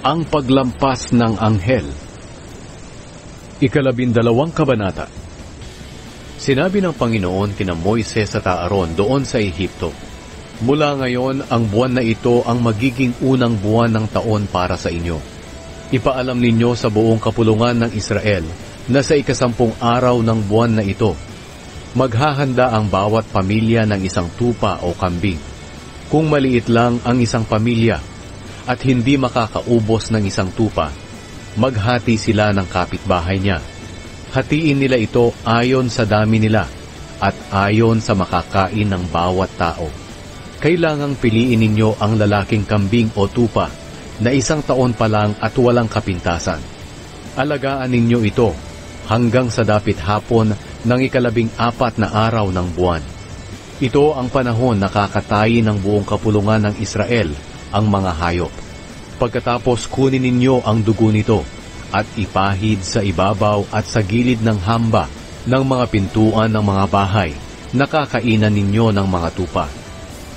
Ang paglampas ng anghel. 12 kabanata. Sinabi ng Panginoon kina Moises at Aaron doon sa Ehipto, "Mula ngayon, ang buwan na ito ang magiging unang buwan ng taon para sa inyo. Ipaalam ninyo sa buong kapulungan ng Israel na sa 10 araw ng buwan na ito, maghahanda ang bawat pamilya ng isang tupa o kambing. Kung maliit lang ang isang pamilya at hindi makakaubos ng isang tupa, maghati sila ng kapitbahay niya. Hatiin nila ito ayon sa dami nila at ayon sa makakain ng bawat tao. Kailangang piliin ninyo ang lalaking kambing o tupa na 1 taon pa lang at walang kapintasan. Alagaan ninyo ito hanggang sa dapit hapon ng 14 na araw ng buwan. Ito ang panahon na kakatayin ng buong kapulungan ng Israel ang mga hayop. Pagkatapos kunin ninyo ang dugo nito at ipahid sa ibabaw at sa gilid ng hamba ng mga pintuan ng mga bahay na kakainan ninyo ng mga tupa.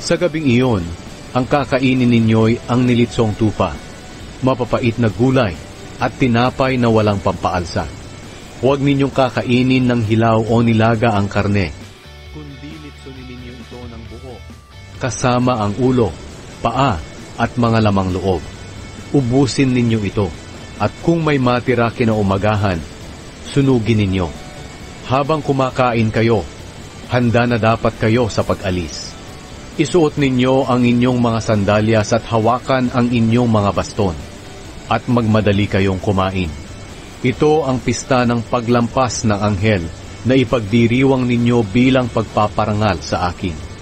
Sa gabing iyon, ang kakainin ninyo'y ang nilitsong tupa, mapapait na gulay at tinapay na walang pampaalsa. Huwag ninyong kakainin ng hilaw o nilaga ang karne, kundi litsunin ninyo ito ng buo, kasama ang ulo, paa at mga lamang loob. Ubusin ninyo ito, at kung may matira kinaumagahan, sunugin ninyo. Habang kumakain kayo, handa na dapat kayo sa pag-alis. Isuot ninyo ang inyong mga sandalyas at hawakan ang inyong mga baston, at magmadali kayong kumain. Ito ang pista ng paglampas ng anghel na ipagdiriwang ninyo bilang pagpaparangal sa akin.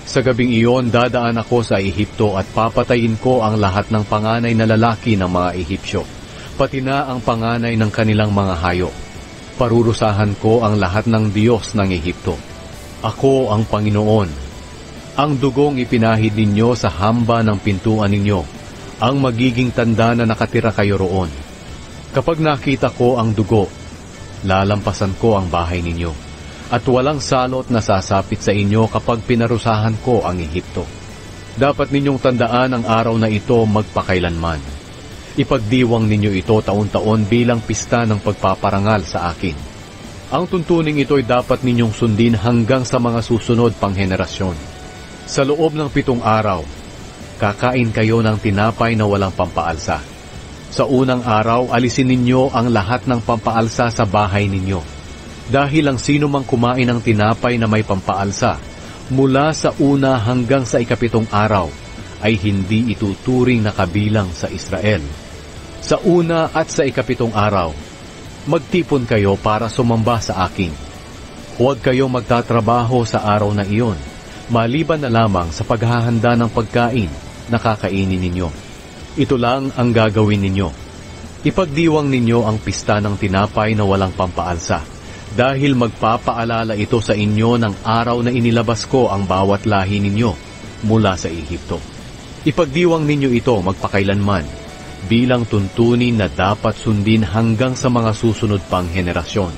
Sa gabing iyon, dadaan ako sa Ehipto at papatayin ko ang lahat ng panganay na lalaki ng mga Ehipsyo, pati na ang panganay ng kanilang mga hayop. Parurusahan ko ang lahat ng Diyos ng Ehipto. Ako ang Panginoon. Ang dugong ipinahid ninyo sa hamba ng pintuan ninyo, ang magiging tanda na nakatira kayo roon. Kapag nakita ko ang dugo, lalampasan ko ang bahay ninyo, at walang salot na sasapit sa inyo kapag pinarusahan ko ang Ehipto. Dapat ninyong tandaan ang araw na ito magpakailanman. Ipagdiwang ninyo ito taon-taon bilang pista ng pagpaparangal sa akin. Ang tuntuning ito'y dapat ninyong sundin hanggang sa mga susunod pang henerasyon. Sa loob ng 7 araw, kakain kayo ng tinapay na walang pampaalsa. Sa unang araw, alisin ninyo ang lahat ng pampaalsa sa bahay ninyo. Dahil ang sino mang kumain ng tinapay na may pampaalsa, mula sa una hanggang sa 7 araw, ay hindi ituturing na kabilang sa Israel. Sa una at sa 7 araw, magtipon kayo para sumamba sa akin. Huwag kayo magtatrabaho sa araw na iyon, maliban na lamang sa paghahanda ng pagkain na kakainin ninyo. Ito lang ang gagawin ninyo. Ipagdiwang ninyo ang pista ng tinapay na walang pampaalsa, dahil magpapaalala ito sa inyo ng araw na inilabas ko ang bawat lahi ninyo mula sa Ehipto. Ipagdiwang ninyo ito magpakailanman, bilang tuntunin na dapat sundin hanggang sa mga susunod pang henerasyon.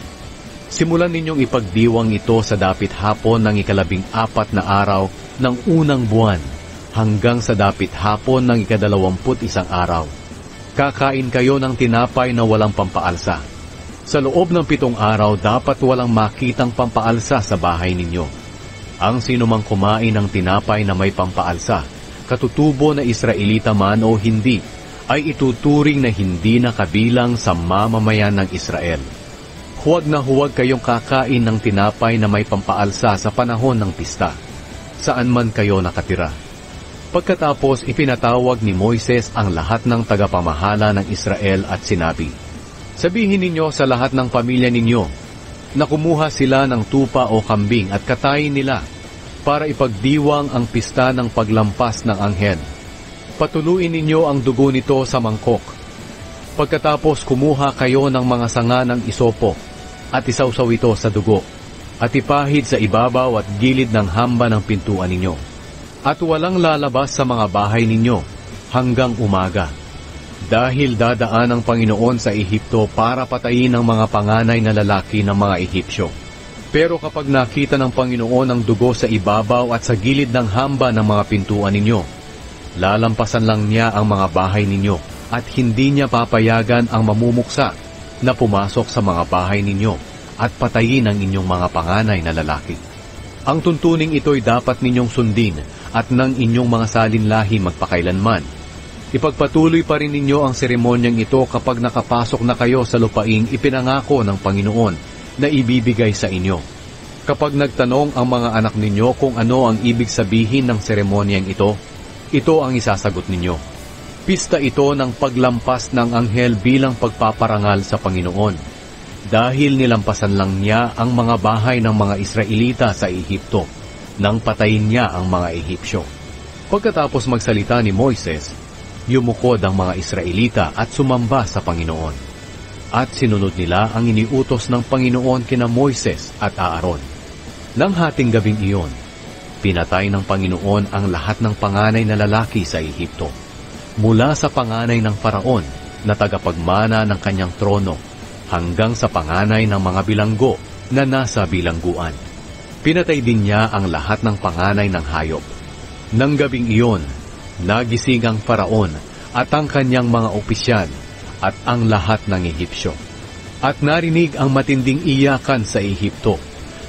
Simulan ninyong ipagdiwang ito sa dapit hapon ng 14 na araw ng unang buwan, hanggang sa dapit hapon ng 21 araw. Kakain kayo ng tinapay na walang pampaalsa. Sa loob ng 7 araw, dapat walang makitang pampaalsa sa bahay ninyo. Ang sinumang kumain ng tinapay na may pampaalsa, katutubo na Israelita man o hindi, ay ituturing na hindi na kabilang sa mamamayan ng Israel. Huwag na huwag kayong kakain ng tinapay na may pampaalsa sa panahon ng pista, saan man kayo nakatira. Pagkatapos, ipinatawag ni Moises ang lahat ng tagapamahala ng Israel at sinabi, "Sabihin ninyo sa lahat ng pamilya ninyo na kumuha sila ng tupa o kambing at katayin nila para ipagdiwang ang pista ng paglampas ng anghel. Patuluin ninyo ang dugo nito sa mangkok. Pagkatapos kumuha kayo ng mga sanga ng isopo at isawsaw ito sa dugo at ipahid sa ibabaw at gilid ng hamba ng pintuan ninyo. At walang lalabas sa mga bahay ninyo hanggang umaga. Dahil dadaan ang Panginoon sa Ehipto para patayin ang mga panganay na lalaki ng mga Ehipsyo. Pero kapag nakita ng Panginoon ang dugo sa ibabaw at sa gilid ng hamba ng mga pintuan ninyo, lalampasan lang niya ang mga bahay ninyo at hindi niya papayagan ang mamumuksa na pumasok sa mga bahay ninyo at patayin ang inyong mga panganay na lalaki. Ang tuntuning ito'y dapat ninyong sundin at ng inyong mga salinlahi magpakailanman. Ipagpatuloy pa rin ninyo ang seremonyang ito kapag nakapasok na kayo sa lupaing ipinangako ng Panginoon na ibibigay sa inyo. Kapag nagtanong ang mga anak ninyo kung ano ang ibig sabihin ng seremonyang ito, ito ang isasagot ninyo. Pista ito ng paglampas ng anghel bilang pagpaparangal sa Panginoon. Dahil nilampasan lang niya ang mga bahay ng mga Israelita sa Ehipto, nang patayin niya ang mga Ehipsyo. Pagkatapos magsalita ni Moises, yumukod ang mga Israelita at sumamba sa Panginoon. At sinunod nila ang iniutos ng Panginoon kina Moises at Aaron. Nang hating gabing iyon, pinatay ng Panginoon ang lahat ng panganay na lalaki sa Ehipto, mula sa panganay ng Faraon na tagapagmana ng kanyang trono, hanggang sa panganay ng mga bilanggo na nasa bilangguan. Pinatay din niya ang lahat ng panganay ng hayop. Nang gabing iyon, nagising ang Faraon at ang kanyang mga opisyal at ang lahat ng Ehipsyo. At narinig ang matinding iyakan sa Ehipto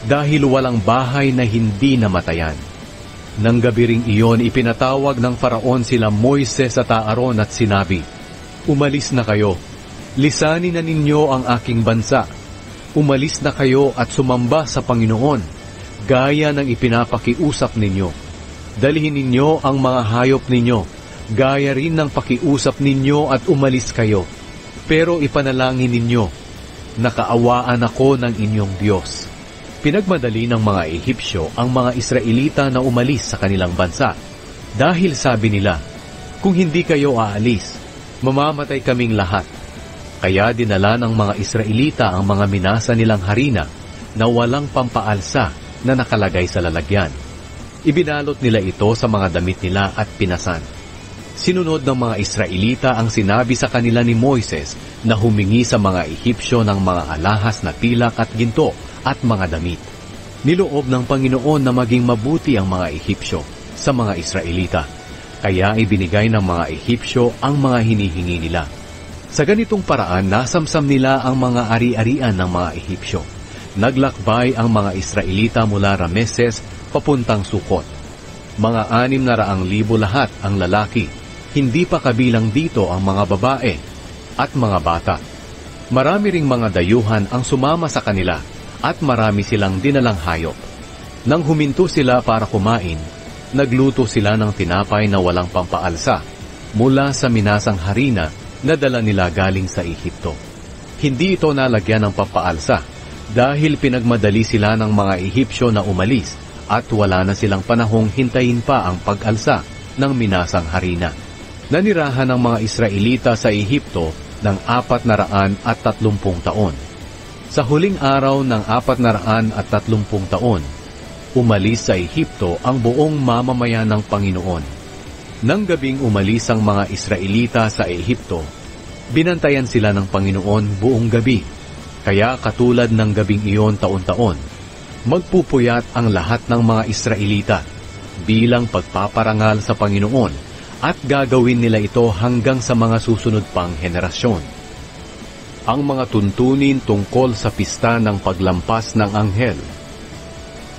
dahil walang bahay na hindi namatayan. Nang gabi ring iyon, ipinatawag ng Faraon sila Moises at Aaron at sinabi, "Umalis na kayo. Lisanin na ninyo ang aking bansa. Umalis na kayo at sumamba sa Panginoon, gaya ng ipinapakiusap ninyo. Dalhin ninyo ang mga hayop ninyo, gaya rin ng pakiusap ninyo at umalis kayo. Pero ipanalangin ninyo, nakaawaan ako ng inyong Diyos." Pinagmadali ng mga Ehipsyo ang mga Israelita na umalis sa kanilang bansa. Dahil sabi nila, "Kung hindi kayo aalis, mamamatay kaming lahat." Kaya dinala ng mga Israelita ang mga minasa nilang harina na walang pampaalsa na nakalagay sa lalagyan. Ibinalot nila ito sa mga damit nila at pinasan. Sinunod ng mga Israelita ang sinabi sa kanila ni Moises na humingi sa mga Ehipsyo ng mga alahas na pilak at ginto at mga damit. Niloob ng Panginoon na maging mabuti ang mga Ehipsyo sa mga Israelita, kaya ibinigay ng mga Ehipsyo ang mga hinihingi nila. Sa ganitong paraan, nasamsam nila ang mga ari-arian ng mga Ehipsyo. Naglakbay ang mga Israelita mula Rameses papuntang Sukot. Mga 600,000 lahat ang lalaki, hindi pa kabilang dito ang mga babae at mga bata. Marami ring mga dayuhan ang sumama sa kanila at marami silang dinalang hayop. Nang huminto sila para kumain, nagluto sila ng tinapay na walang pampaalsa mula sa minasang harina na dala nila galing sa Ehipto. Hindi ito nalagyan ng pampaalsa dahil pinagmadali sila ng mga Ehipsyo na umalis at wala na silang panahong hintayin pa ang pag-alsa ng minasang harina. Nanirahan ng mga Israelita sa Ehipto ng 430 taon. Sa huling araw ng 430 taon, umalis sa Ehipto ang buong mamamayan ng Panginoon. Nang gabing umalis ang mga Israelita sa Ehipto, binantayan sila ng Panginoon buong gabi. Kaya katulad ng gabing iyon taon-taon, magpupuyat ang lahat ng mga Israelita bilang pagpaparangal sa Panginoon at gagawin nila ito hanggang sa mga susunod pang henerasyon. Ang mga tuntunin tungkol sa pista ng paglampas ng anghel.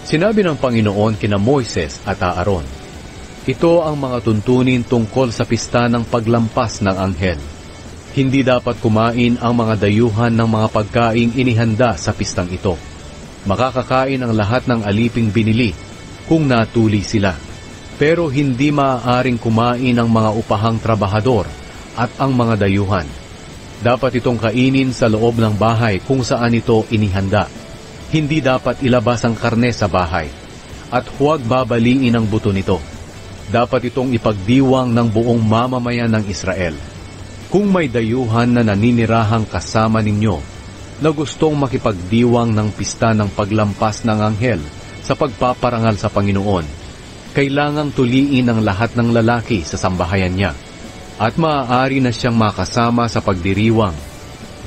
Sinabi ng Panginoon kina Moises at Aaron, "Ito ang mga tuntunin tungkol sa pista ng paglampas ng anghel. Hindi dapat kumain ang mga dayuhan ng mga pagkaing inihanda sa pistang ito. Makakakain ang lahat ng aliping binili kung natuli sila. Pero hindi maaaring kumain ang mga upahang trabahador at ang mga dayuhan. Dapat itong kainin sa loob ng bahay kung saan ito inihanda. Hindi dapat ilabas ang karne sa bahay, at huwag babaliin ang buto nito. Dapat itong ipagdiwang ng buong mamamayan ng Israel. Kung may dayuhan na naninirahang kasama ninyo na gustong makipagdiwang ng pista ng paglampas ng anghel sa pagpaparangal sa Panginoon, kailangang tuliin ang lahat ng lalaki sa sambahayan niya at maaari na siyang makasama sa pagdiriwang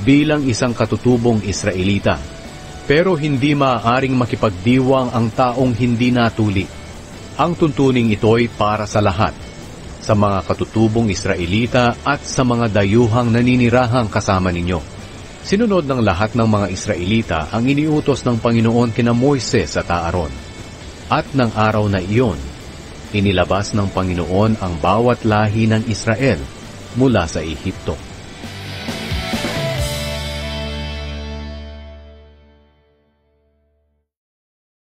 bilang isang katutubong Israelita. Pero hindi maaaring makipagdiwang ang taong hindi natuli. Ang tuntuning ito'y para sa lahat. sa mga katutubong Israelita at sa mga dayuhang naninirahang kasama ninyo. Sinunod ng lahat ng mga Israelita ang iniutos ng Panginoon kina Moises at Aaron. At ng araw na iyon, inilabas ng Panginoon ang bawat lahi ng Israel mula sa Ehipto.